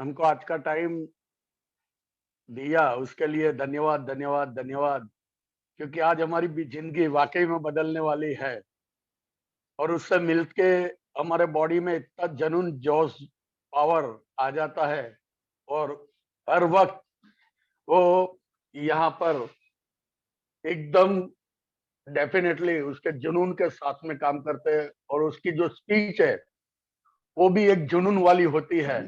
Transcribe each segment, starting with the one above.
हमको आज का टाइम दिया, उसके लिए धन्यवाद धन्यवाद धन्यवाद। क्योंकि आज हमारी भी जिंदगी वाकई में बदलने वाली है और उससे मिलके हमारे बॉडी में इतना जुनून जोश पावर आ जाता है और हर वक्त वो यहाँ पर एकदम डेफिनेटली उसके जुनून के साथ में काम करते हैं और उसकी जो स्पीच है वो भी एक जुनून वाली होती है।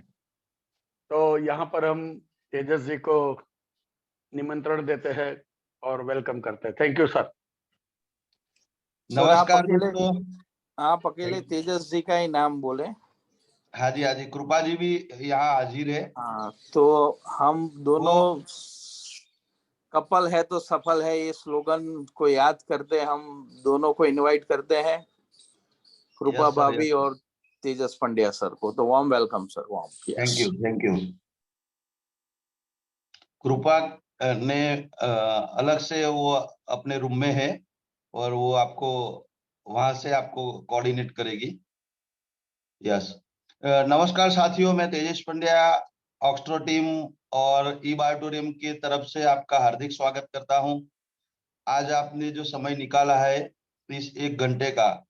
तो यहाँ पर हम तेजस जी को निमंत्रण देते हैं और वेलकम करते हैं। Thank you sir. सर आप नमस्कार अकेले दोस्तों। तेजस जी का ही नाम बोले। हाँ जी, कृपा जी भी यहाँ हाजिर है। हाँ, तो हम दोनों कपल है तो सफल है, ये स्लोगन को याद करते हम दोनों को इनवाइट करते हैं, कृपा भाभी और तेजस पंड्या सर को। तो warm welcome sir. Warm thank you. कृपा ने अलग से वो अपने रूम में है और वो आपको वहां से आपको कोऑर्डिनेट करेगी। यस। नमस्कार साथियों, मैं तेजस पंड्या ऑक्सट्रो टीम और ई बायोटोरियम की तरफ से आपका हार्दिक स्वागत करता हूं। आज आपने जो समय निकाला है इस 1 घंटे का,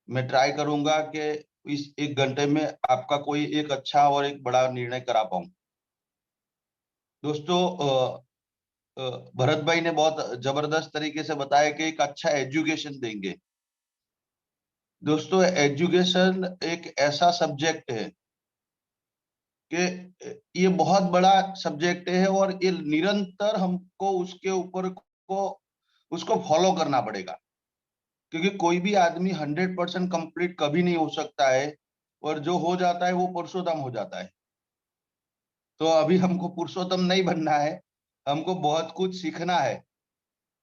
मैं ट्राई करूंगा कि इस 1 घंटे में आपका कोई एक अच्छा और एक बड़ा निर्णय करा पाऊं। दोस्तों, भरत भाई ने बहुत जबरदस्त तरीके से बताया कि एक अच्छा एजुकेशन देंगे। दोस्तों, एजुकेशन एक ऐसा सब्जेक्ट है कि ये बहुत बड़ा सब्जेक्ट है और ये निरंतर हमको उसके ऊपर को उसको फॉलो करना पड़ेगा, क्योंकि कोई भी आदमी 100% कंप्लीट कभी नहीं हो सकता है और जो हो जाता है वो पुरुषोत्तम हो जाता है। तो अभी हमको पुरुषोत्तम नहीं बनना है, हमको बहुत कुछ सीखना है।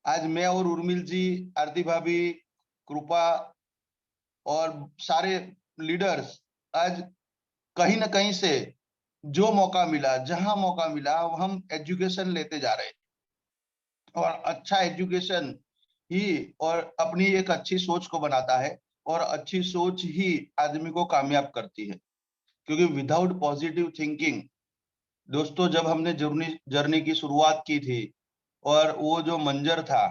आज मैं और उर्मिल जी, आरती भाभी, कृपा और सारे लीडर्स आज कहीं ना कहीं से जो मौका मिला, जहां मौका मिला, हम एजुकेशन लेते जा रहे हैं। और अच्छा एजुकेशन ही और अपनी एक अच्छी सोच को बनाता है और अच्छी सोच ही आदमी को कामयाब करती है। क्योंकि विदाउट पॉजिटिव थिंकिंग, दोस्तों, जब हमने जर्नी की शुरुआत की थी और वो जो मंजर था,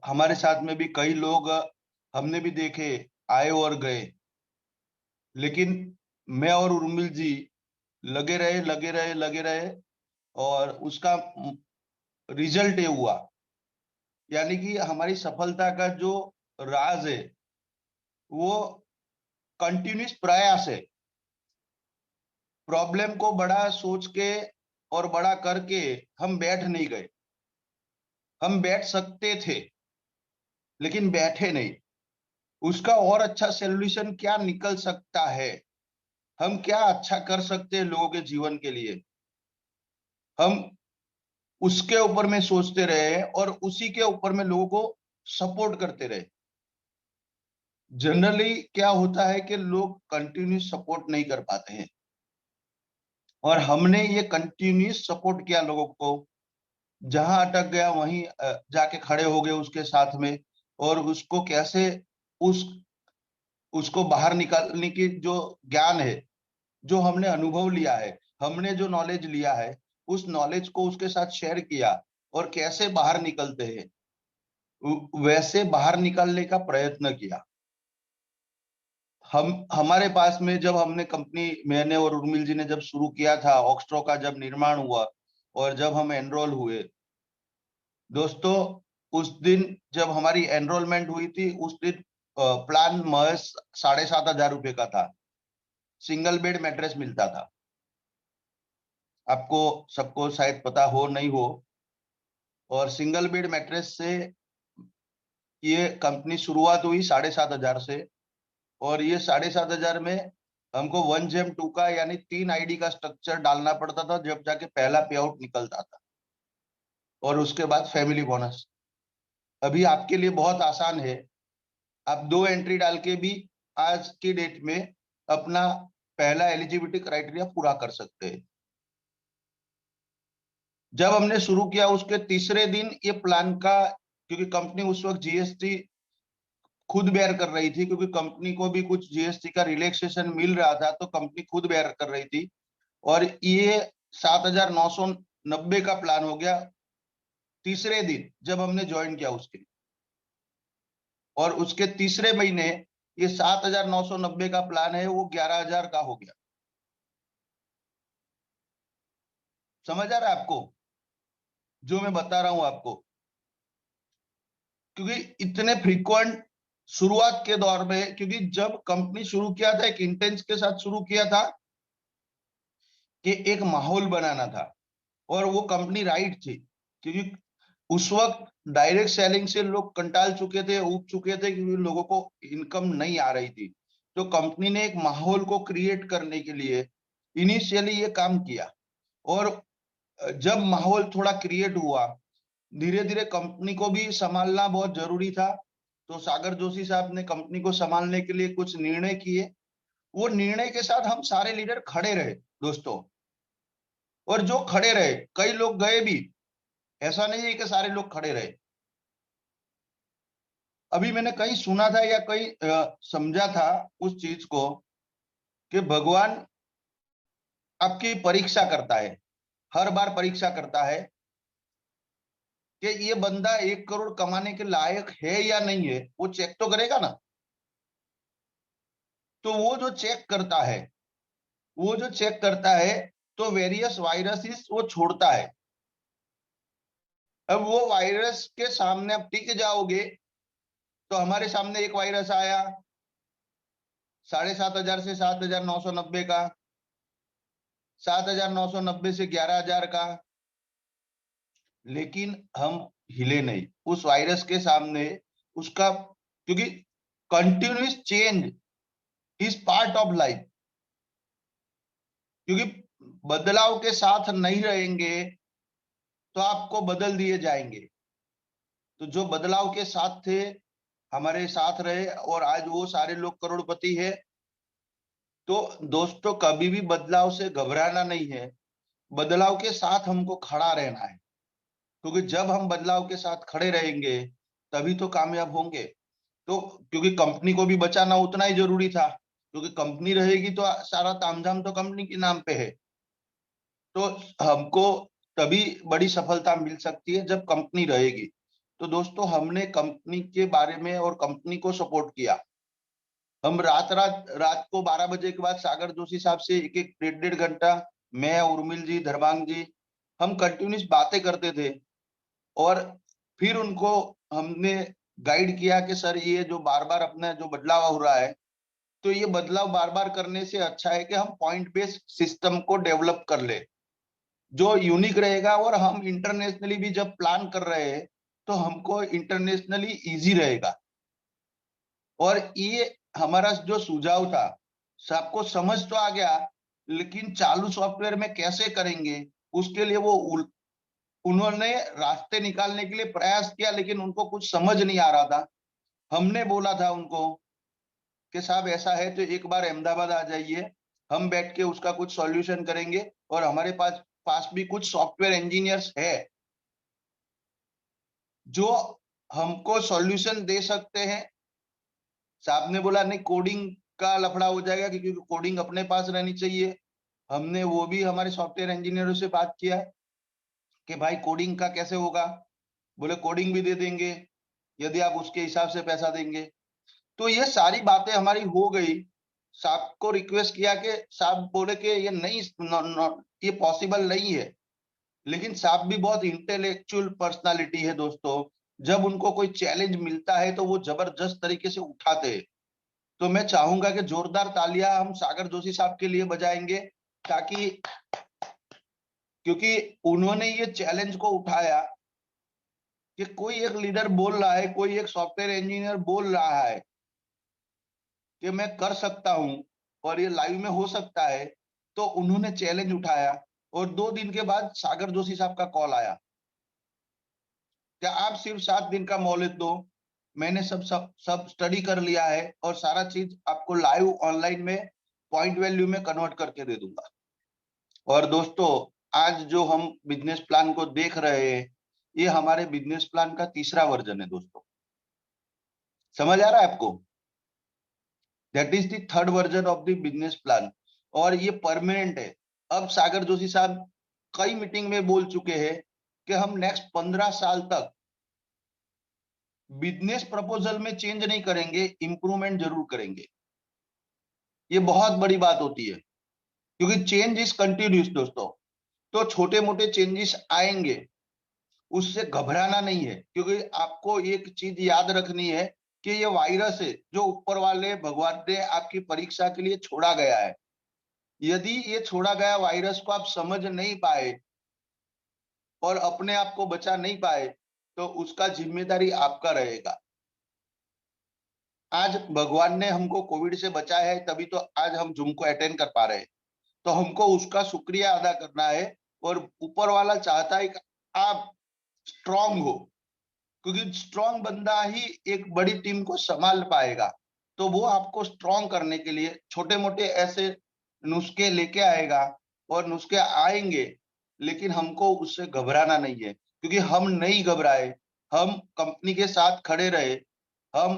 हमारे साथ में भी कई लोग हमने भी देखे आए और गए, लेकिन मैं और उर्मिल जी लगे रहे और उसका रिजल्ट ये हुआ। यानी कि हमारी सफलता का जो राज है वो कंटिन्यूस प्रयास है। प्रॉब्लम को बड़ा सोच के और बड़ा करके हम बैठ नहीं गए। हम बैठ सकते थे लेकिन बैठे नहीं। उसका और अच्छा सॉल्यूशन क्या निकल सकता है, हम क्या अच्छा कर सकते हैं लोगों के जीवन के लिए, हम उसके ऊपर में सोचते रहे और उसी के ऊपर में लोगों को सपोर्ट करते रहे। जनरली क्या होता है कि लोग कंटिन्यूस सपोर्ट नहीं कर पाते हैं और हमने ये कंटिन्यूस सपोर्ट किया लोगों को। जहां अटक गया वहीं जाके खड़े हो गए उसके साथ में, और उसको कैसे उसको बाहर निकालने की जो ज्ञान है, जो हमने अनुभव लिया है, हमने जो नॉलेज लिया है, उस नॉलेज को उसके साथ शेयर किया और कैसे बाहर निकलते हैं वैसे बाहर निकालने का प्रयत्न किया। हमारे पास में जब हमने कंपनी, मैंने और उर्मिल जी ने जब शुरू किया था, ऑक्सट्रो का जब निर्माण हुआ और जब हम एनरोल हुए, दोस्तों, उस दिन जब हमारी एनरोलमेंट हुई थी, उस दिन प्लान महज 7,500 रुपए का था। सिंगल बेड मैट्रेस मिलता था। आपको सबको शायद पता हो नहीं हो, और सिंगल बेड मैट्रेस से ये कंपनी शुरुआत हुई 7,500 से। और ये 7,500 में हमको 1GEM 2 का यानी 3 आईडी का स्ट्रक्चर डालना पड़ता था, जब जाके पहला पे आउट निकलता था, और उसके बाद फैमिली बोनस। अभी आपके लिए बहुत आसान है, आप 2 एंट्री डाल के भी आज की डेट में अपना पहला एलिजिबिलिटी क्राइटेरिया पूरा कर सकते हैं। जब हमने शुरू किया उसके तीसरे दिन ये प्लान का, क्योंकि कंपनी उस वक्त जीएसटी खुद बेयर कर रही थी, क्योंकि कंपनी को भी कुछ जीएसटी का रिलैक्सेशन मिल रहा था, तो कंपनी खुद बेयर कर रही थी। और ये 7,990 का प्लान हो गया तीसरे दिन जब हमने ज्वाइन किया उसके, और उसके तीसरे महीने ये 7,990 का प्लान है वो 11,000 का हो गया। समझ आ रहा है आपको जो मैं बता रहा हूं आपको? क्योंकि इतने फ्रीक्वेंट शुरुआत के दौर में, क्योंकि जब कंपनी शुरू किया था एक इंटेंस के साथ शुरू किया था कि एक माहौल बनाना था, और वो कंपनी राइट थी, क्योंकि उस वक्त डायरेक्ट सेलिंग से लोग कंटाल चुके थे, ऊब चुके थे, क्योंकि लोगों को इनकम नहीं आ रही थी। तो कंपनी ने एक माहौल को क्रिएट करने के लिए इनिशियली ये काम किया, और जब माहौल थोड़ा क्रिएट हुआ, धीरे धीरे कंपनी को भी संभालना बहुत जरूरी था। तो सागर जोशी साहब ने कंपनी को संभालने के लिए कुछ निर्णय किए। वो निर्णय के साथ हम सारे लीडर खड़े रहे दोस्तों, और जो खड़े रहे, कई लोग गए भी, ऐसा नहीं है कि सारे लोग खड़े रहे। अभी मैंने कहीं सुना था या कहीं समझा था उस चीज को कि भगवान आपकी परीक्षा करता है, हर बार परीक्षा करता है कि ये बंदा 1 करोड़ कमाने के लायक है या नहीं है, वो चेक तो करेगा ना। तो वो जो चेक करता है, वो जो चेक करता है, तो वेरियस वायरसेस वो छोड़ता है। अब वो वायरस के सामने आप टिक जाओगे, तो हमारे सामने एक वायरस आया 7,500 से 7,990 का, 7,990 से 11,000 का, लेकिन हम हिले नहीं उस वायरस के सामने। उसका, क्योंकि continuous change is part of life, क्योंकि बदलाव के साथ नहीं रहेंगे तो आपको बदल दिए जाएंगे। तो जो बदलाव के साथ थे, हमारे साथ रहे, और आज वो सारे लोग करोड़पति है। तो दोस्तों कभी भी बदलाव से घबराना नहीं है, बदलाव के साथ हमको खड़ा रहना है, क्योंकि जब हम बदलाव के साथ खड़े रहेंगे तभी तो कामयाब होंगे। तो क्योंकि कंपनी को भी बचाना उतना ही जरूरी था, क्योंकि कंपनी रहेगी तो सारा तामझाम तो कंपनी के नाम पे है। तो हमको तभी बड़ी सफलता मिल सकती है जब कंपनी रहेगी। तो दोस्तों हमने कंपनी के बारे में और कंपनी को सपोर्ट किया। हम रात को 12 बजे के बाद सागर जोशी साहब से एक एक 1.5 घंटा, मैं, उर्मिल जी, धर्मांग जी, हम कंटिन्यूस बातें करते थे। और फिर उनको हमने गाइड किया कि सर ये जो बार बार अपना जो बदलाव हो रहा है, तो ये बदलाव बार बार करने से अच्छा है कि हम पॉइंट बेस्ड सिस्टम को डेवलप कर ले, जो यूनिक रहेगा। और हम इंटरनेशनली भी जब प्लान कर रहे हैं तो हमको इंटरनेशनली इजी रहेगा। और ये हमारा जो सुझाव था सबको समझ तो आ गया, लेकिन चालू सॉफ्टवेयर में कैसे करेंगे उसके लिए वो उन्होंने रास्ते निकालने के लिए प्रयास किया, लेकिन उनको कुछ समझ नहीं आ रहा था। हमने बोला था उनको कि साहब ऐसा है तो एक बार अहमदाबाद आ जाइए, हम बैठ के उसका कुछ सॉल्यूशन करेंगे, और हमारे पास भी कुछ सॉफ्टवेयर इंजीनियर्स है जो हमको सॉल्यूशन दे सकते हैं। साहब ने बोला नहीं, कोडिंग का लफड़ा हो जाएगा, क्योंकि कोडिंग अपने पास रहनी चाहिए। हमने वो भी हमारे सॉफ्टवेयर इंजीनियरों से बात किया कि भाई कोडिंग का कैसे होगा। बोले कोडिंग भी दे देंगे यदि आप उसके हिसाब से पैसा देंगे। तो ये सारी बातें हमारी हो गई। साहब को रिक्वेस्ट किया कि साहब बोले कि ये नहीं, ये पॉसिबल नहीं है। लेकिन साहब भी बहुत इंटेलेक्चुअल पर्सनालिटी है दोस्तों, जब उनको कोई चैलेंज मिलता है तो वो जबरदस्त तरीके से उठाते हैं। तो मैं चाहूंगा कि जोरदार तालियां हम सागर जोशी साहब के लिए बजाएंगे, ताकि, क्योंकि उन्होंने ये चैलेंज को उठाया कि कोई एक लीडर बोल रहा है, कोई एक सॉफ्टवेयर इंजीनियर बोल रहा है कि मैं कर सकता हूं और ये लाइव में हो सकता है, तो उन्होंने चैलेंज उठाया। और 2 दिन के बाद सागर जोशी साहब का कॉल आया, क्या आप सिर्फ 7 दिन का मोहलत दो, मैंने सब स्टडी कर लिया है और सारा चीज आपको लाइव ऑनलाइन में पॉइंट वैल्यू में कन्वर्ट करके दे दूंगा। और दोस्तों आज जो हम बिजनेस प्लान को देख रहे हैं, ये हमारे बिजनेस प्लान का तीसरा वर्जन है दोस्तों। समझ आ रहा है आपको? That is the third version of the business plan, और ये परमानेंट है। अब सागर जोशी साहब कई मीटिंग में बोल चुके हैं कि हम नेक्स्ट 15 साल तक बिजनेस प्रपोजल में चेंज नहीं करेंगे, इंप्रूवमेंट जरूर करेंगे। ये बहुत बड़ी बात होती है, क्योंकि चेंज इज कंटिन्यूस दोस्तों। तो छोटे मोटे चेंजेस आएंगे, उससे घबराना नहीं है, क्योंकि आपको एक चीज याद रखनी है कि ये वायरस है जो ऊपर वाले भगवान ने आपकी परीक्षा के लिए छोड़ा गया है। यदि ये छोड़ा गया वायरस को आप समझ नहीं पाए और अपने आप को बचा नहीं पाए, तो उसका जिम्मेदारी आपका रहेगा। आज भगवान ने हमको कोविड से बचाया है, तभी तो आज हम जूम को अटेंड कर पा रहे हैं। तो हमको उसका शुक्रिया अदा करना है, और ऊपर वाला चाहता है कि आप स्ट्रांग हो, क्योंकि स्ट्रांग बंदा ही एक बड़ी टीम को संभाल पाएगा। तो वो आपको स्ट्रांग करने के लिए छोटे मोटे ऐसे नुस्खे लेके आएगा, और नुस्खे आएंगे, लेकिन हमको उससे घबराना नहीं है, क्योंकि हम नहीं घबराए, हम कंपनी के साथ खड़े रहे, हम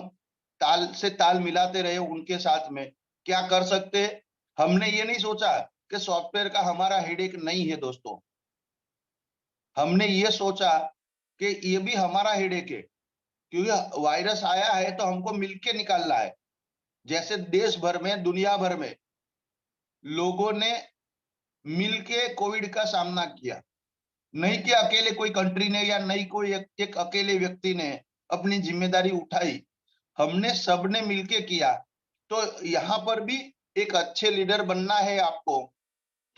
ताल से ताल मिलाते रहे उनके साथ में। क्या कर सकते, हमने ये नहीं सोचा कि सॉफ्टवेयर का हमारा हेडेक नहीं है दोस्तों, हमने ये सोचा कि ये भी हमारा हेडेक है, क्योंकि वायरस आया है तो हमको मिलके निकालना है। जैसे देश भर में, दुनिया भर में लोगों ने मिलके कोविड का सामना किया, नहीं कि अकेले कोई कंट्री ने या नहीं कोई एक अकेले व्यक्ति ने अपनी जिम्मेदारी उठाई, हमने सबने मिलके किया। तो यहाँ पर भी एक अच्छे लीडर बनना है आपको,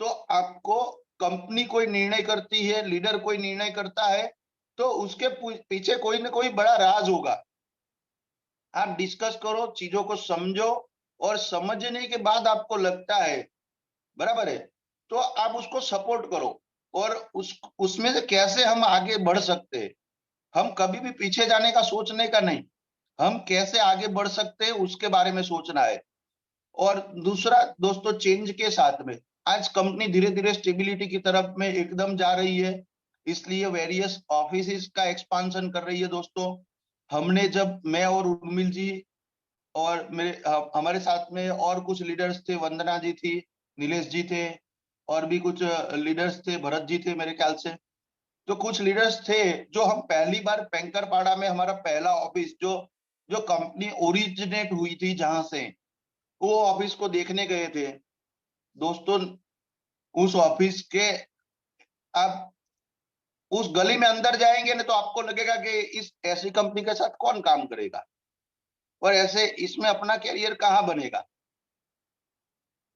तो आपको कंपनी कोई निर्णय करती है, लीडर कोई निर्णय करता है, तो उसके पीछे कोई ना कोई बड़ा राज होगा। आप डिस्कस करो, चीजों को समझो, और समझने के बाद आपको लगता है बराबर है, तो आप उसको सपोर्ट करो, और उसमें से कैसे हम आगे बढ़ सकते हैं। हम कभी भी पीछे जाने का सोचने का नहीं, हम कैसे आगे बढ़ सकते हैं उसके बारे में सोचना है। और दूसरा दोस्तों, चेंज के साथ में आज कंपनी धीरे धीरे स्टेबिलिटी की तरफ में एकदम जा रही है, इसलिए वेरियस ऑफिस का एक्सपांशन कर रही है दोस्तों। हमने जब मैं और उर्मिल जी और मेरे हमारे साथ में और कुछ लीडर्स थे, वंदना जी थी, नीलेश जी थे, और भी कुछ लीडर्स थे, भरत जी थे मेरे ख्याल से। तो कुछ लीडर्स थे जो हम पहली बार पेंकरपाड़ा में, हमारा पहला ऑफिस जो कंपनी ओरिजिनेट हुई थी जहां से, वो ऑफिस को देखने गए थे दोस्तों। उस ऑफिस के आप उस गली में अंदर जाएंगे ना, तो आपको लगेगा कि इस ऐसी कंपनी के साथ कौन काम करेगा, और ऐसे इसमें अपना कैरियर कहाँ बनेगा।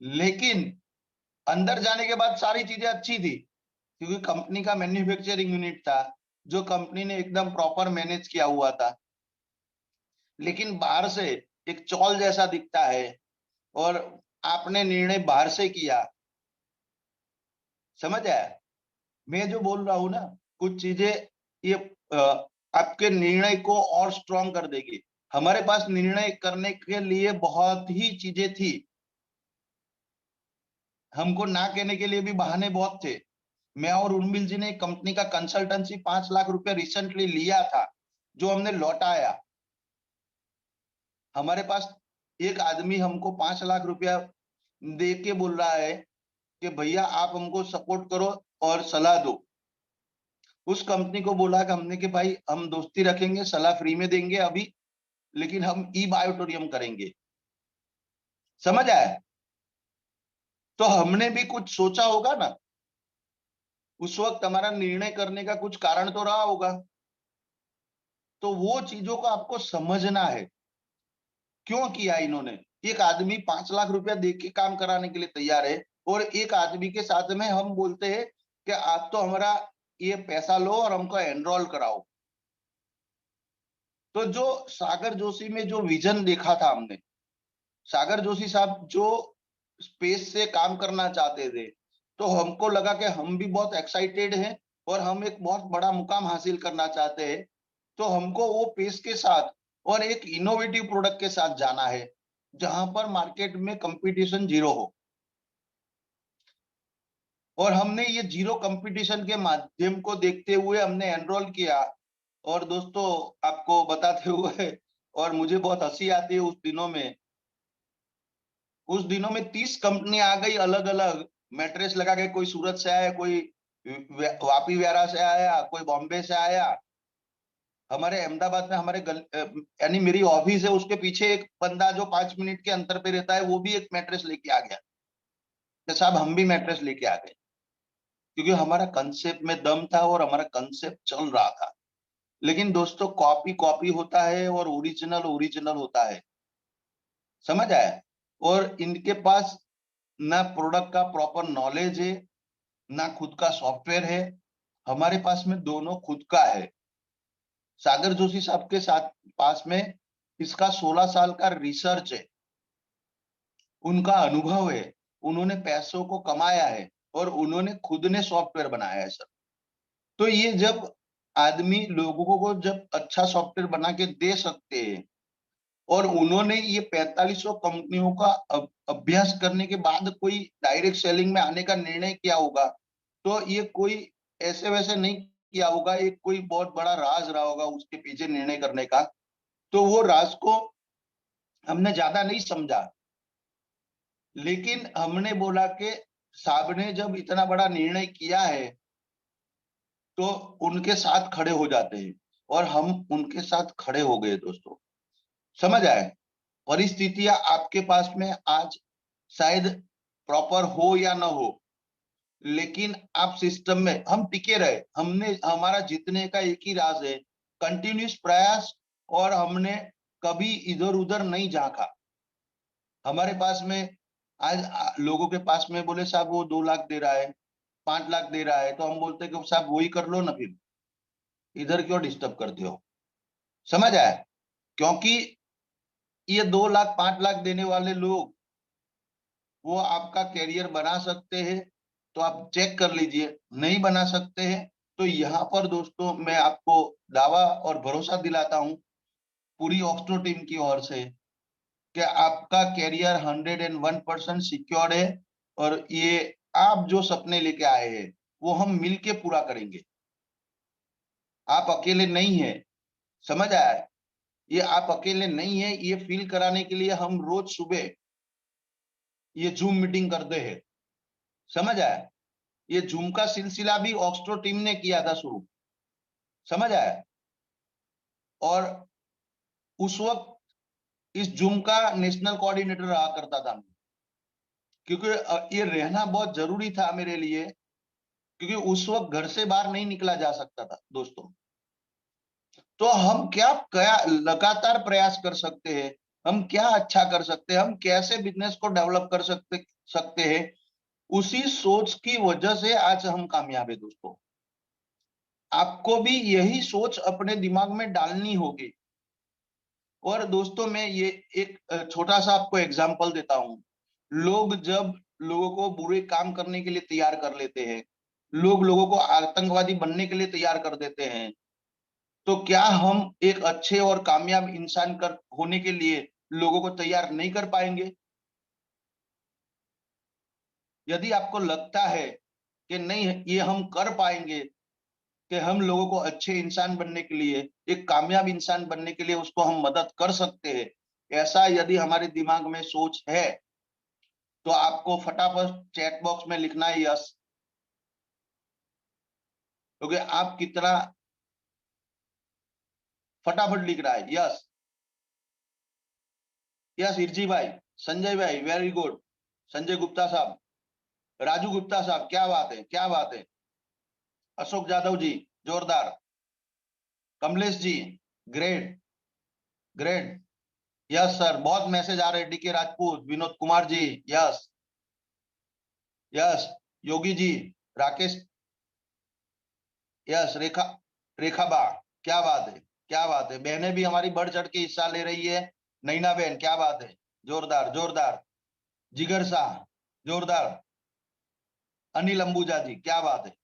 लेकिन अंदर जाने के बाद सारी चीजें अच्छी थी, क्योंकि कंपनी का मैन्युफैक्चरिंग यूनिट था जो कंपनी ने एकदम प्रॉपर मैनेज किया हुआ था। लेकिन बाहर से एक चौल जैसा दिखता है, और आपने निर्णय बाहर से किया, समझ आया मैं जो बोल रहा हूं ना। कुछ चीजें ये आपके निर्णय को और स्ट्रांग कर देगी। हमारे पास निर्णय करने के लिए बहुत ही चीजें थी, हमको ना कहने के लिए भी बहाने बहुत थे। मैं और उर्मिल जी ने कंपनी का कंसल्टेंसी 5 लाख रुपए रिसेंटली लिया था, जो हमने लौटाया। हमारे पास एक आदमी हमको 5 लाख रुपया दे के बोल रहा है कि भैया आप हमको सपोर्ट करो और सलाह दो। उस कंपनी को बोला कि हमने कि भाई हम दोस्ती रखेंगे, सलाह फ्री में देंगे अभी, लेकिन हम ई बायोटोरियम करेंगे। समझ आया? तो हमने भी कुछ सोचा होगा ना, उस वक्त हमारा निर्णय करने का कुछ कारण तो रहा होगा। तो वो चीजों को आपको समझना है, क्यों किया इन्होंने। एक आदमी 5 लाख रुपया दे के काम कराने के लिए तैयार है, और एक आदमी के साथ में हम बोलते हैं कि आप तो हमारा ये पैसा लो और हमको एनरोल कराओ। तो जो सागर जोशी में जो विजन देखा था हमने, सागर जोशी साहब जो स्पेस से काम करना चाहते थे, तो हमको लगा कि हम भी बहुत एक्साइटेड हैं और हम एक बहुत बड़ा मुकाम हासिल करना चाहते हैं। तो हमको वो पेस के साथ और एक इनोवेटिव प्रोडक्ट के साथ जाना है, जहां पर मार्केट में कंपटीशन जीरो हो। और हमने ये जीरो कंपटीशन के माध्यम को देखते हुए हमने एनरोल किया। और दोस्तों आपको बताते हुए, और मुझे बहुत हंसी आती है, उस दिनों में 30 कंपनी आ गई अलग अलग, मैट्रेस लगा के कोई सूरत से आया, कोई वापी व्यारा से आया, कोई बॉम्बे से आया। हमारे अहमदाबाद में हमारे यानी मेरी ऑफिस है, उसके पीछे एक बंदा जो 5 मिनट के अंतर पे रहता है, वो भी एक मैट्रेस लेके आ गया कि साहब हम भी मैट्रेस लेके आ गए, क्योंकि हमारा कंसेप्ट में दम था और हमारा कंसेप्ट चल रहा था। लेकिन दोस्तों कॉपी कॉपी होता है और ओरिजिनल ओरिजिनल होता है, समझ आया। और इनके पास ना प्रोडक्ट का प्रॉपर नॉलेज है, ना खुद का सॉफ्टवेयर है। हमारे पास में दोनों खुद का है। सागर जोशी साहब के साथ पास में इसका 16 साल का रिसर्च है, उनका अनुभव है, उन्होंने पैसों को कमाया है और उन्होंने खुद ने सॉफ्टवेयर बनाया है सर। तो ये जब आदमी लोगों को जब अच्छा सॉफ्टवेयर बना के दे सकते हैं और उन्होंने ये 4500 कंपनियों का अभ्यास करने के बाद कोई डायरेक्ट सेलिंग में आने का निर्णय किया होगा, तो ये कोई ऐसे वैसे नहीं किया होगा, एक कोई बहुत बड़ा राज रहा होगा उसके पीछे निर्णय करने का। तो वो राज को हमने ज्यादा नहीं समझा, लेकिन हमने बोला कि साहब ने जब इतना बड़ा निर्णय किया है तो उनके साथ खड़े हो जाते हैं, और हम उनके साथ खड़े हो गए दोस्तों, समझ आए। परिस्थितियां आपके पास में आज शायद प्रॉपर हो या ना हो, लेकिन आप सिस्टम में हम टिके रहे। हमने हमारा जीतने का एक ही राज है, कंटिन्यूस प्रयास, और हमने कभी इधर उधर नहीं झांका। हमारे पास में आज लोगों के पास में बोले साहब वो 2 लाख दे रहा है, 5 लाख दे रहा है, तो हम बोलते कि साहब वही कर लो ना, फिर इधर क्यों डिस्टर्ब करते हो, समझ आया। क्योंकि ये 2 लाख 5 लाख देने वाले लोग वो आपका कैरियर बना सकते हैं, तो आप चेक कर लीजिए। नहीं बना सकते हैं तो यहाँ पर दोस्तों मैं आपको दावा और भरोसा दिलाता हूँ पूरी ऑक्सटो टीम की ओर से कि आपका कैरियर 101% सिक्योर है, और ये आप जो सपने लेके आए हैं वो हम मिलके पूरा करेंगे। आप अकेले नहीं है, समझ आया। ये आप अकेले नहीं है, ये फील कराने के लिए हम रोज सुबह ये जूम मीटिंग करते हैं, समझ आया। ये जूम का सिलसिला भी ऑक्सटो टीम ने किया था शुरू, समझ आया। और उस वक्त इस जूम का नेशनल कोऑर्डिनेटर रहा करता था, क्योंकि ये रहना बहुत जरूरी था मेरे लिए, क्योंकि उस वक्त घर से बाहर नहीं निकला जा सकता था दोस्तों। तो हम क्या क्या लगातार प्रयास कर सकते हैं, हम क्या अच्छा कर सकते हैं, हम कैसे बिजनेस को डेवलप कर सकते हैं, उसी सोच की वजह से आज हम कामयाब है दोस्तों। आपको भी यही सोच अपने दिमाग में डालनी होगी। और दोस्तों मैं ये एक छोटा सा आपको एग्जांपल देता हूं। लोग जब लोगों को बुरे काम करने के लिए तैयार कर लेते हैं, लोग लोगों को आतंकवादी बनने के लिए तैयार कर देते हैं, तो क्या हम एक अच्छे और कामयाब इंसान होने के लिए लोगों को तैयार नहीं कर पाएंगे? यदि आपको लगता है कि नहीं ये हम कर पाएंगे, कि हम लोगों को अच्छे इंसान बनने के लिए, एक कामयाब इंसान बनने के लिए उसको हम मदद कर सकते हैं, ऐसा यदि हमारे दिमाग में सोच है, तो आपको फटाफट चैट बॉक्स में लिखना है यस। क्योंकि आप कितना फटाफट लिख रहा है यस, यस इर्जी भाई, संजय भाई वेरी गुड, संजय गुप्ता साहब, राजू गुप्ता साहब क्या बात है, क्या बात है, अशोक यादव जी जोरदार, Kamlesh ji great great, yes sir. बहुत मैसेज आ रहे हैं, DK Rajput, Vinod Kumar ji yes yes, Yogi ji, Rakesh yes, रेखा रेखा बा क्या बात है, क्या बात है। बहनें भी हमारी बढ़ चढ़ के हिस्सा ले रही है, नैना बहन क्या बात है, जोरदार जोरदार, जिगर शाह जोरदार, अनिल अंबुजा जी क्या बात है,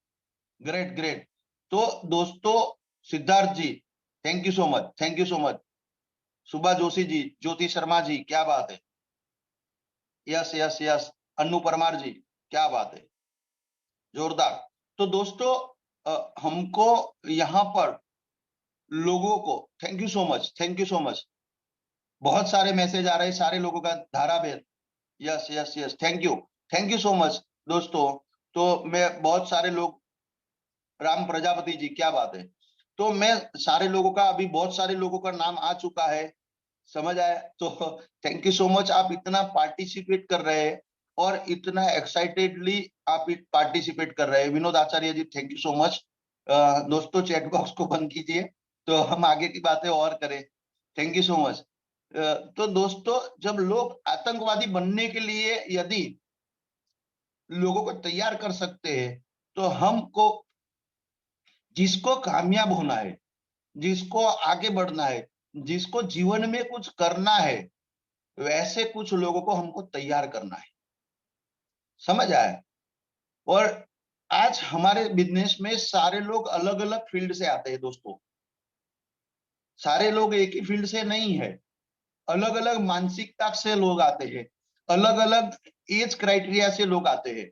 ग्रेट ग्रेट। तो दोस्तों Siddharth ji thank you so much, thank you so much, Subha Joshi ji, Jyoti Sharma ji क्या बात है, yes yes yes, Anu Parmar ji क्या बात है, जोरदार। तो दोस्तों हमको यहाँ पर लोगों को thank you so much, thank you so much, बहुत सारे मैसेज आ रहे हैं, सारे लोगों का धारा भेद, yes yes yes, thank you so much. दोस्तों, तो मैं बहुत सारे लोग, राम प्रजापति जी, क्या बात है। तो मैं सारे लोगों का, अभी बहुत सारे लोगों का नाम आ चुका है, समझ आया। तो थैंक यू सो मच, आप इतना पार्टिसिपेट कर रहे हैं और इतना एक्साइटेडली आप पार्टिसिपेट कर रहे हैं। विनोद आचार्य जी, थैंक यू सो मच। दोस्तों, चैट बॉक्स को बंद कीजिए तो हम आगे की बातें और करें। Thank you so much. तो दोस्तों, जब लोग आतंकवादी बनने के लिए यदि लोगों को तैयार कर सकते हैं, तो हमको, जिसको कामयाब होना है, जिसको आगे बढ़ना है, जिसको जीवन में कुछ करना है, वैसे कुछ लोगों को हमको तैयार करना है, समझ आया। और आज हमारे बिजनेस में सारे लोग अलग अलग फील्ड से आते हैं दोस्तों, सारे लोग एक ही फील्ड से नहीं है, अलग अलग मानसिकता से लोग आते हैं, अलग अलग एज क्राइटेरिया से लोग आते हैं।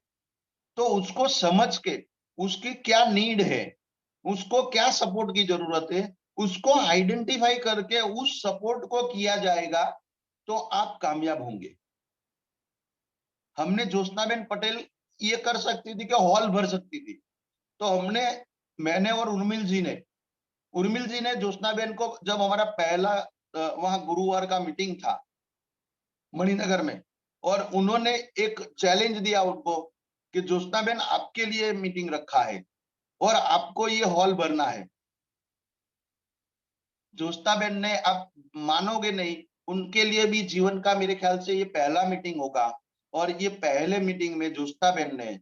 तो उसको समझ के, उसकी क्या नीड है, उसको क्या सपोर्ट की जरूरत है, उसको आइडेंटिफाई करके उस सपोर्ट को किया जाएगा, तो आप कामयाब होंगे। हमने ज्योत्सनाबेन पटेल ये कर सकती थी कि हॉल भर सकती थी, तो मैंने और उर्मिल जी ने ज्योत्सनाबेन को, जब हमारा पहला वहां गुरुवार का मीटिंग था मणिनगर में, और उन्होंने एक चैलेंज दिया उनको कि ज्योत्सनाबेन, आपके लिए मीटिंग रखा है और आपको ये हॉल भरना है। ज्योत्सनाबेन ने, आप मानोगे नहीं, उनके लिए भी जीवन का मेरे ख्याल से ये पहला मीटिंग होगा, और ये पहले मीटिंग में ज्योत्सनाबेन ने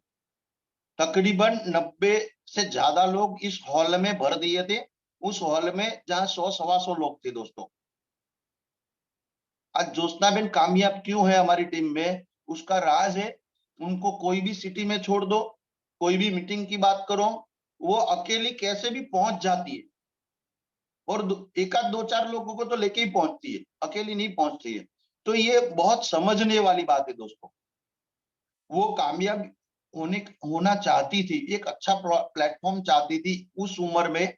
तकरीबन 90 से ज्यादा लोग इस हॉल में भर दिए थे, उस हॉल में जहां 100-125 लोग थे दोस्तों। आज ज्योत्सनाबेन कामयाब क्यों है हमारी टीम में, उसका राज है, उनको कोई भी सिटी में छोड़ दो, कोई भी मीटिंग की बात करो, वो अकेली कैसे भी पहुंच जाती है, और एक आध 2-4 लोगों को तो लेके ही पहुंचती है, अकेली नहीं पहुंचती है। तो ये बहुत समझने वाली बात है दोस्तों। वो कामयाब होना चाहती थी, एक अच्छा प्लेटफॉर्म चाहती थी उस उम्र में,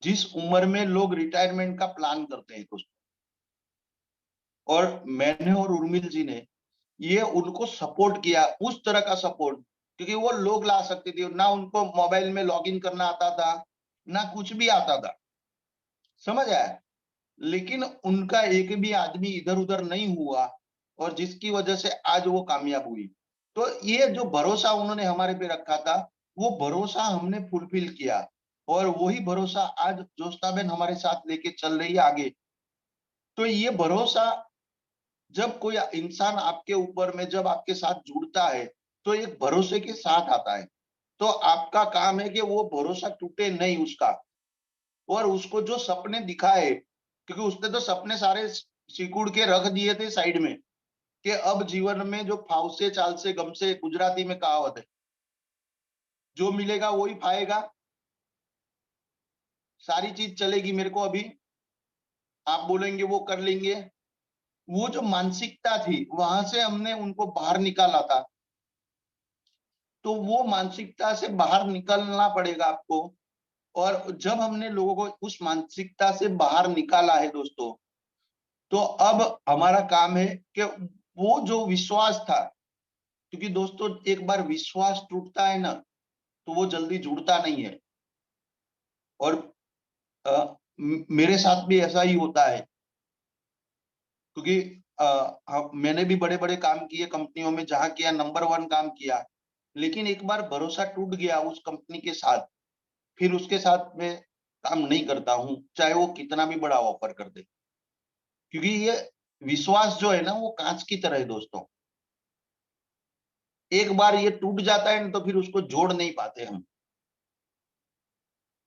जिस उम्र में लोग रिटायरमेंट का प्लान करते हैं दोस्तों। और मैंने और उर्मिल जी ने ये उनको सपोर्ट किया, उस तरह का सपोर्ट, क्योंकि वो लोग ला सकती थी ना, उनको मोबाइल में लॉगिन करना आता था, ना कुछ भी आता था, समझ आया। लेकिन उनका एक भी आदमी इधर उधर नहीं हुआ, और जिसकी वजह से आज वो कामयाब हुई। तो ये जो भरोसा उन्होंने हमारे पे रखा था, वो भरोसा हमने फुलफिल किया, और वही भरोसा आज ज्योत्सनाबेन हमारे साथ लेके चल रही है आगे। तो ये भरोसा, जब कोई इंसान आपके ऊपर में, जब आपके साथ जुड़ता है, तो एक भरोसे के साथ आता है। तो आपका काम है कि वो भरोसा टूटे नहीं उसका, और उसको जो सपने दिखाए, क्योंकि उसने तो सपने सारे सिकुड़ के रख दिए थे साइड में, कि अब जीवन में जो फावसे चाल से गम से, गुजराती में कहावत है, जो मिलेगा वही पाएगा, सारी चीज चलेगी मेरे को, अभी आप बोलेंगे वो कर लेंगे। वो जो मानसिकता थी, वहां से हमने उनको बाहर निकाला था। तो वो मानसिकता से बाहर निकलना पड़ेगा आपको। और जब हमने लोगों को उस मानसिकता से बाहर निकाला है दोस्तों, तो अब हमारा काम है कि वो जो विश्वास था, क्योंकि दोस्तों एक बार विश्वास टूटता है ना, तो वो जल्दी जुड़ता नहीं है। और मेरे साथ भी ऐसा ही होता है, क्योंकि मैंने भी बड़े बड़े काम किए कंपनियों में, जहां किया नंबर 1 काम किया, लेकिन एक बार भरोसा टूट गया उस कंपनी के साथ, फिर उसके साथ मैं काम नहीं करता हूं, चाहे वो कितना भी बड़ा ऑफर कर दे। क्योंकि ये विश्वास जो है ना, वो कांच की तरह है दोस्तों, एक बार ये टूट जाता है ना, तो फिर उसको जोड़ नहीं पाते हम।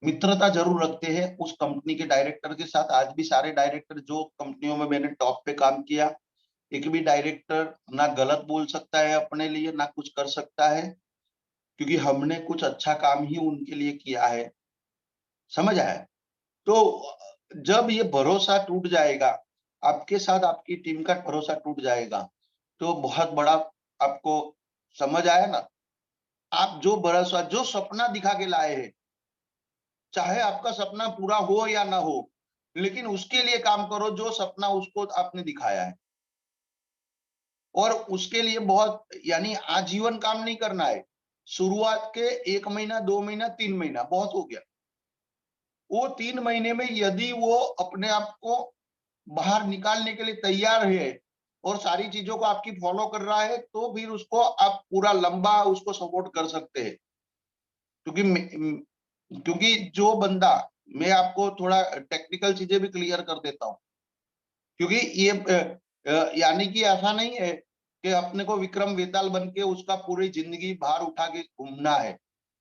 मित्रता जरूर रखते हैं उस कंपनी के डायरेक्टर के साथ। आज भी सारे डायरेक्टर, जो कंपनियों में मैंने टॉप पे काम किया, एक भी डायरेक्टर ना गलत बोल सकता है अपने लिए, ना कुछ कर सकता है, क्योंकि हमने कुछ अच्छा काम ही उनके लिए किया है, समझ आया। तो जब ये भरोसा टूट जाएगा, आपके साथ आपकी टीम का भरोसा टूट जाएगा, तो बहुत बड़ा, आपको समझ आया ना। आप जो भरोसा, जो सपना दिखा के लाए हैं, चाहे आपका सपना पूरा हो या ना हो, लेकिन उसके लिए काम करो जो सपना उसको आपने दिखाया है। और उसके लिए बहुत यानी आजीवन काम नहीं करना है। शुरुआत के 1 महीना, 2 महीना, 3 महीना बहुत हो गया। वो 3 महीने में यदि वो अपने आप को बाहर निकालने के लिए तैयार है और सारी चीजों को आपकी फॉलो कर रहा है, तो फिर उसको आप पूरा लंबा उसको सपोर्ट कर सकते हैं। क्योंकि जो बंदा, मैं आपको थोड़ा टेक्निकल चीजें भी क्लियर कर देता हूँ, क्योंकि ये यानी कि ऐसा नहीं है कि अपने को विक्रम वेताल बन के उसका पूरी जिंदगी बाहर उठा के घूमना है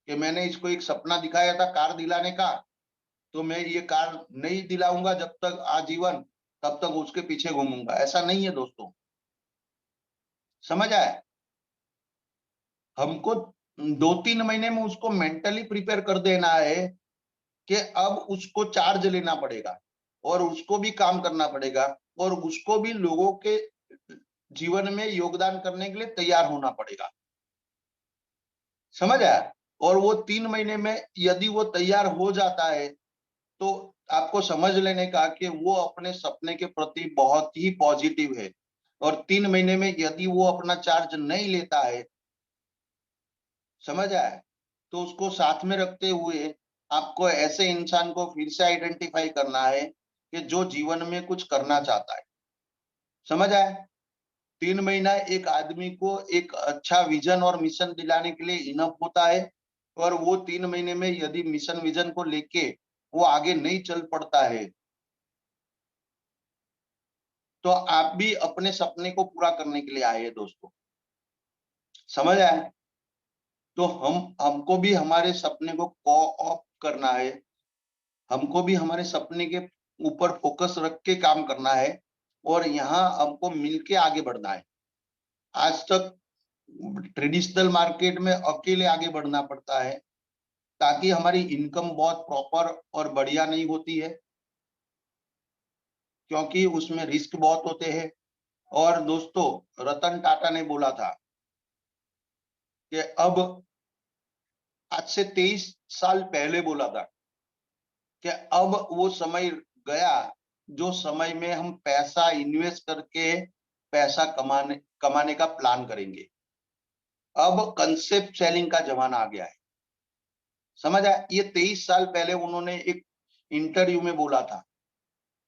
कि मैंने इसको एक सपना दिखाया था कार दिलाने का, तो मैं ये कार नहीं दिलाऊंगा जब तक आजीवन, तब तक उसके पीछे घूमूंगा। ऐसा नहीं है दोस्तों, समझ आया? हमको 2-3 महीने में उसको मेंटली प्रिपेयर कर देना है कि अब उसको चार्ज लेना पड़ेगा और उसको भी काम करना पड़ेगा और उसको भी लोगों के जीवन में योगदान करने के लिए तैयार होना पड़ेगा। समझ आया? और वो 3 महीने में यदि वो तैयार हो जाता है, तो आपको समझ लेने का कि वो अपने सपने के प्रति बहुत ही पॉजिटिव है। और 3 महीने में यदि वो अपना चार्ज नहीं लेता है, समझ आया, तो उसको साथ में रखते हुए आपको ऐसे इंसान को फिर से आइडेंटिफाई करना है कि जो जीवन में कुछ करना चाहता है। समझ आया? 3 महीना एक आदमी को एक अच्छा विजन और मिशन दिलाने के लिए इनफ होता है। और वो 3 महीने में यदि मिशन विजन को लेके वो आगे नहीं चल पड़ता है, तो आप भी अपने सपने को पूरा करने के लिए आए हैं दोस्तों। समझ आया? तो हमको भी हमारे सपने को कोऑप करना है, हमको भी हमारे सपने के ऊपर फोकस रख के काम करना है और यहाँ हमको मिलके आगे बढ़ना है। आज तक ट्रेडिशनल मार्केट में अकेले आगे बढ़ना पड़ता है, ताकि हमारी इनकम बहुत प्रॉपर और बढ़िया नहीं होती है, क्योंकि उसमें रिस्क बहुत होते हैं। और दोस्तों, रतन टाटा ने बोला था कि अब आज से 23 साल पहले बोला था कि अब वो समय गया जो समय में हम पैसा इन्वेस्ट करके पैसा कमाने का प्लान करेंगे। अब कंसेप्ट सेलिंग का जमाना आ गया है। समझ आया? ये 23 साल पहले उन्होंने एक इंटरव्यू में बोला था,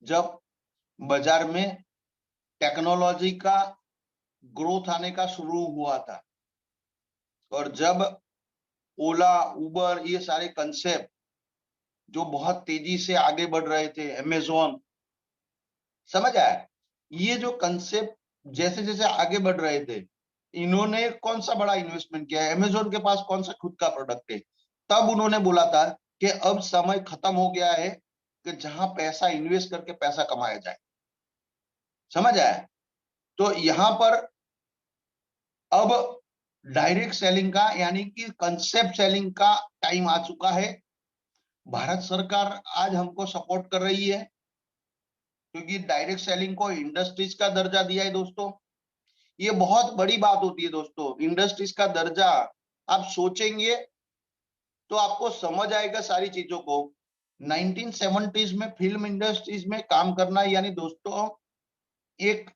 जब बाजार में टेक्नोलॉजी का ग्रोथ आने का शुरू हुआ था और जब ओला, उबर, ये सारे कंसेप्ट जो बहुत तेजी से आगे बढ़ रहे थे, अमेज़न, समझ आया? ये जो कंसेप्ट जैसे जैसे आगे बढ़ रहे थे, इन्होंने कौन सा बड़ा इन्वेस्टमेंट किया है? अमेज़न के पास कौन सा खुद का प्रोडक्ट है? तब उन्होंने बोला था कि अब समय खत्म हो गया है कि जहां पैसा इन्वेस्ट करके पैसा कमाया जाए। समझ आया? तो यहाँ पर अब डायरेक्ट सेलिंग का यानी कि कंसेप्ट सेलिंग का टाइम आ चुका है। भारत सरकार आज हमको सपोर्ट कर रही है, क्योंकि डायरेक्ट सेलिंग को इंडस्ट्रीज का दर्जा दिया है दोस्तों। ये बहुत बड़ी बात होती है दोस्तों, इंडस्ट्रीज का दर्जा। आप सोचेंगे तो आपको समझ आएगा सारी चीजों को। 1970s में फिल्म इंडस्ट्रीज में काम करना यानी दोस्तों, एक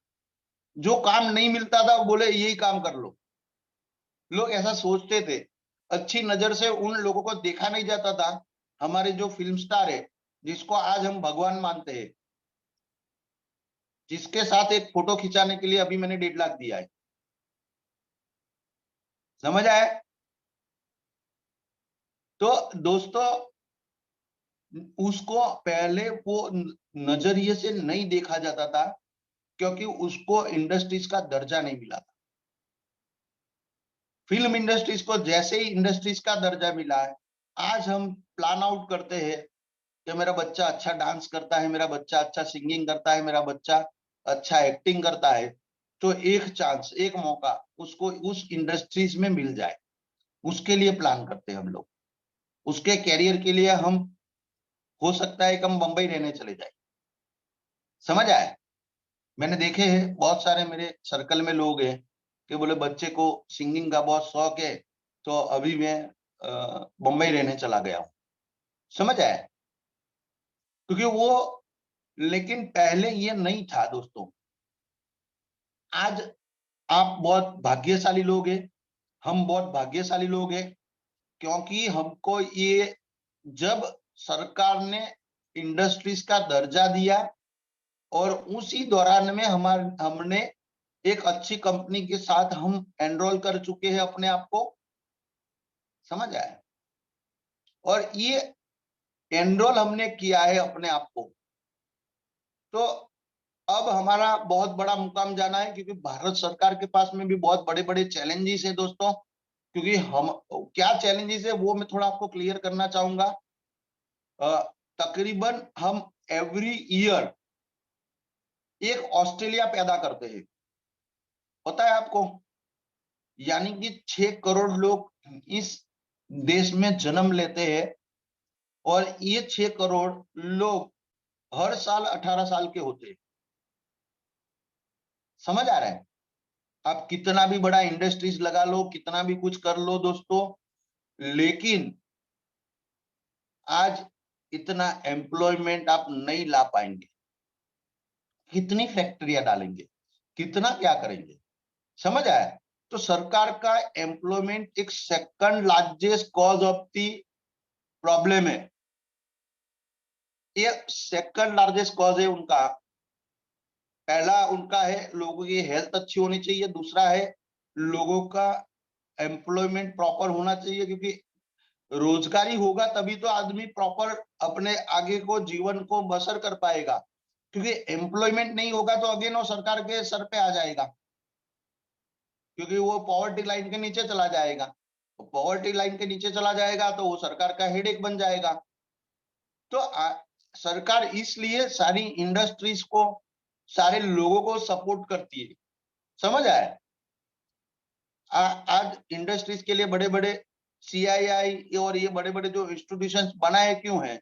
जो काम नहीं मिलता था बोले यही काम कर लो, लोग ऐसा सोचते थे। अच्छी नजर से उन लोगों को देखा नहीं जाता था। हमारे जो फिल्म स्टार है, जिसको आज हम भगवान मानते हैं, जिसके साथ एक फोटो खिंचाने के लिए अभी मैंने 1.5 लाख दिया है। समझ आया? तो दोस्तों, उसको पहले वो नजरिए से नहीं देखा जाता था, क्योंकि उसको इंडस्ट्रीज का दर्जा नहीं मिला था। फिल्म इंडस्ट्रीज को जैसे ही इंडस्ट्रीज का दर्जा मिला है, आज हम प्लान आउट करते हैं कि मेरा बच्चा अच्छा डांस करता है, मेरा बच्चा अच्छा सिंगिंग करता है, मेरा बच्चा अच्छा एक्टिंग करता है, तो एक चांस, एक मौका उसको उस इंडस्ट्रीज में मिल जाए, उसके लिए प्लान करते हैं हम लोग। उसके कैरियर के लिए हम, हो सकता है कि हम बंबई रहने चले जाए। समझ आया? मैंने देखे हैं बहुत सारे मेरे सर्कल में लोग हैं कि बोले बच्चे को सिंगिंग का बहुत शौक है, तो अभी मैं बंबई रहने चला गया हूँ। समझ आया? क्योंकि वो, लेकिन पहले ये नहीं था दोस्तों। आज आप बहुत भाग्यशाली लोग हैं, हम बहुत भाग्यशाली लोग हैं, क्योंकि हमको ये जब सरकार ने इंडस्ट्रीज का दर्जा दिया और उसी दौरान में हमने एक अच्छी कंपनी के साथ हम एनरोल कर चुके हैं अपने आप को, समझ आया। और ये एनरोल हमने किया है अपने आप को, तो अब हमारा बहुत बड़ा मुकाम जाना है, क्योंकि भारत सरकार के पास में भी बहुत बड़े बड़े चैलेंजेस है दोस्तों। क्योंकि हम क्या चैलेंजेस है वो मैं थोड़ा आपको क्लियर करना चाहूंगा। तकरीबन हम एवरी ईयर एक ऑस्ट्रेलिया पैदा करते हैं, पता है आपको? यानी कि 6 करोड़ लोग इस देश में जन्म लेते हैं और ये 6 करोड़ लोग हर साल 18 साल के होते हैं। समझ आ रहा है? आप कितना भी बड़ा इंडस्ट्रीज लगा लो, कितना भी कुछ कर लो दोस्तों, लेकिन आज इतना एम्प्लॉयमेंट आप नहीं ला पाएंगे। कितनी फैक्ट्रियां डालेंगे, कितना क्या करेंगे, समझ आया? तो सरकार का एम्प्लॉयमेंट एक second largest cause of the problem है, ये सेकंड लार्जेस्ट कॉज है उनका। पहला उनका है लोगों की हेल्थ अच्छी होनी चाहिए, दूसरा है लोगों का एम्प्लॉयमेंट प्रॉपर होना चाहिए, क्योंकि रोजगारी होगा तभी तो आदमी प्रॉपर अपने आगे को जीवन को बसर कर पाएगा। क्योंकि एम्प्लॉयमेंट नहीं होगा तो अगेन वो सरकार के सर पे आ जाएगा, क्योंकि वो पॉवर्टी लाइन के नीचे चला जाएगा। पॉवर्टी लाइन के नीचे चला जाएगा तो वो सरकार का हेडेक बन जाएगा। तो सरकार इसलिए सारी इंडस्ट्रीज को, सारे लोगों को सपोर्ट करती है, समझ आया? आज इंडस्ट्रीज के लिए बड़े बड़े CII और ये बड़े बड़े जो इंस्टीट्यूशंस बनाए क्यों हैं?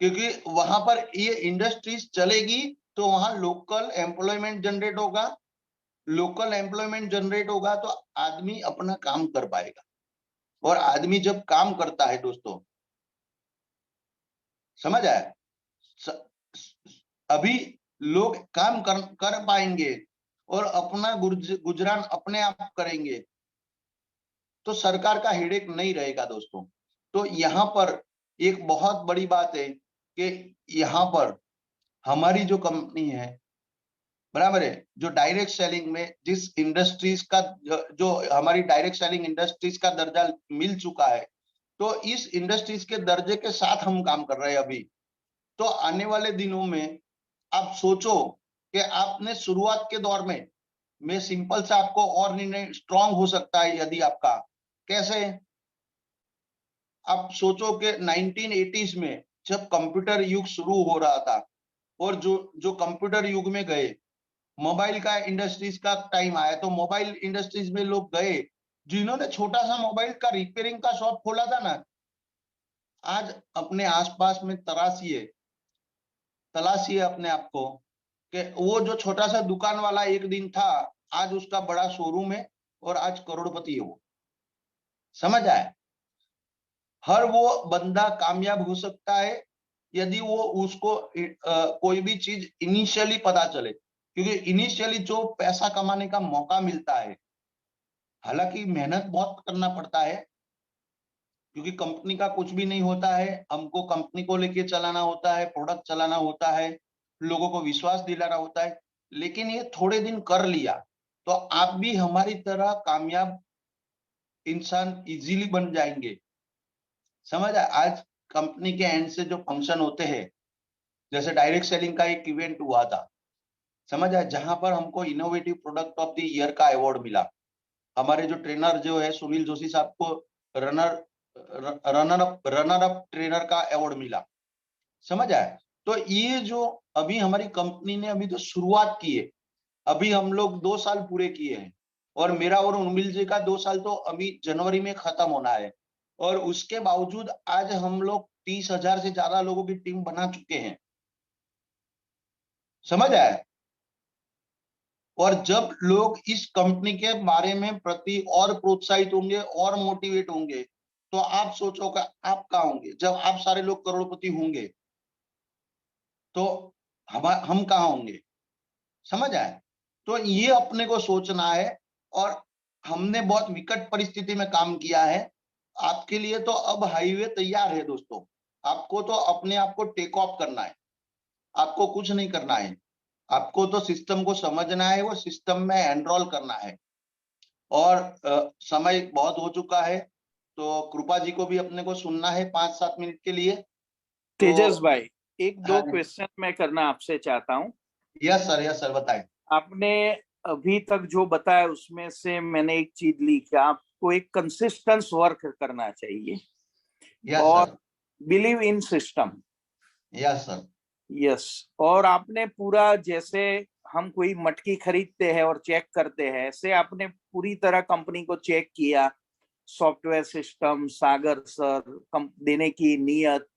क्योंकि वहां पर ये इंडस्ट्रीज चलेगी तो वहां लोकल एम्प्लॉयमेंट जनरेट होगा, लोकल एम्प्लॉयमेंट जनरेट होगा तो आदमी अपना काम कर पाएगा। और आदमी जब काम करता है दोस्तों, समझ आया? अभी लोग काम कर पाएंगे और अपना गुजरान अपने आप करेंगे तो सरकार का हेडेक नहीं रहेगा दोस्तों। तो यहाँ पर एक बहुत बड़ी बात है कि यहाँ पर हमारी जो कंपनी है, बराबर है, जो डायरेक्ट सेलिंग में जिस इंडस्ट्रीज का जो हमारी डायरेक्ट सेलिंग इंडस्ट्रीज का दर्जा मिल चुका है, तो इस इंडस्ट्रीज के दर्जे के साथ हम काम कर रहे हैं अभी। तो आने वाले दिनों में आप सोचो कि आपने शुरुआत के दौर में, मैं सिंपल से आपको और निर्णय स्ट्रांग हो सकता है यदि आपका, कैसे? आप सोचो कि 1980s में जब कंप्यूटर युग शुरू हो रहा था और जो कंप्यूटर युग में गए, मोबाइल का इंडस्ट्रीज का टाइम आया तो मोबाइल इंडस्ट्रीज में लोग गए, जिन्होंने छोटा सा मोबाइल का रिपेयरिंग का शॉप खोला था ना, आज अपने आसपास में तलाशिए अपने आप को कि वो जो छोटा सा दुकान वाला एक दिन था, आज उसका बड़ा शोरूम है और आज करोड़पति है वो, समझ आए? हर वो बंदा कामयाब हो सकता है यदि वो उसको कोई भी चीज इनिशियली पता चले, क्योंकि इनिशियली जो पैसा कमाने का मौका मिलता है, हालांकि मेहनत बहुत करना पड़ता है, क्योंकि कंपनी का कुछ भी नहीं होता है, हमको कंपनी को लेके चलाना होता है, प्रोडक्ट चलाना होता है, लोगों को विश्वास दिलाना होता है। लेकिन ये थोड़े दिन कर लिया तो आप भी हमारी तरह कामयाब इंसान इजीली बन जाएंगे, समझ आए? आज कंपनी के एंड से जो फंक्शन होते हैं, जैसे डायरेक्ट सेलिंग का एक इवेंट हुआ था, समझ आए, जहां पर हमको innovative product of the year का अवार्ड मिला। हमारे जो ट्रेनर जो है सुनील जोशी साहब को रनर अप ट्रेनर का अवार्ड मिला, समझ आए? तो ये जो अभी हमारी कंपनी ने अभी तो शुरुआत की है, अभी हम लोग 2 साल पूरे किए हैं और मेरा और उर्मिल जी का 2 साल तो अभी जनवरी में खत्म होना है, और उसके बावजूद आज हम लोग 30,000 से ज्यादा लोगों की टीम बना चुके हैं, समझ आए? और जब लोग इस कंपनी के बारे में प्रति और प्रोत्साहित होंगे और मोटिवेट होंगे, तो आप सोचो कि आप कहाँ होंगे जब आप सारे लोग करोड़पति होंगे, तो हम कहाँ होंगे, समझ आए? तो ये अपने को सोचना है और हमने बहुत विकट परिस्थिति में काम किया है। आपके लिए तो अब हाईवे तैयार है दोस्तों, आपको तो अपने आप को टेक ऑफ करना है, आपको कुछ नहीं करना है, आपको तो सिस्टम को समझना है, वो सिस्टम में एनरोल करना है। और समय बहुत हो चुका है, तो कृपा जी को भी अपने को सुनना है 5-7 मिनट के लिए। तेजस भाई, एक दो हाँ जी, क्वेश्चन मैं करना आपसे चाहता हूँ। यस सर बताएं। आपने अभी तक जो बताया उसमें से मैंने एक चीज ली कि आपको एक कंसिस्टेंस वर्क करना चाहिए यस और sir, believe in system. Yes sir, yes. और आपने पूरा, जैसे हम कोई मटकी खरीदते हैं और चेक करते हैं, ऐसे आपने पूरी तरह कंपनी को चेक किया, सॉफ्टवेयर सिस्टम, सागर सर, देने की नीयत।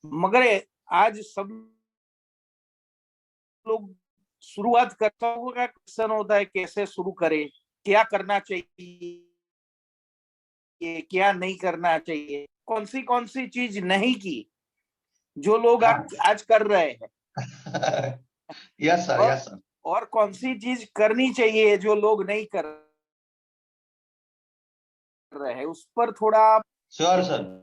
मगर आज सब लोग शुरुआत करता होगा, क्वेश्चन होता है कैसे शुरू करें, क्या करना चाहिए, क्या नहीं करना चाहिए, कौन सी चीज नहीं की जो लोग आज कर रहे हैं, यस सर, और यस सर, और कौन सी चीज करनी चाहिए जो लोग नहीं कर रहे हैं, उस पर थोड़ा आप श्योर सर।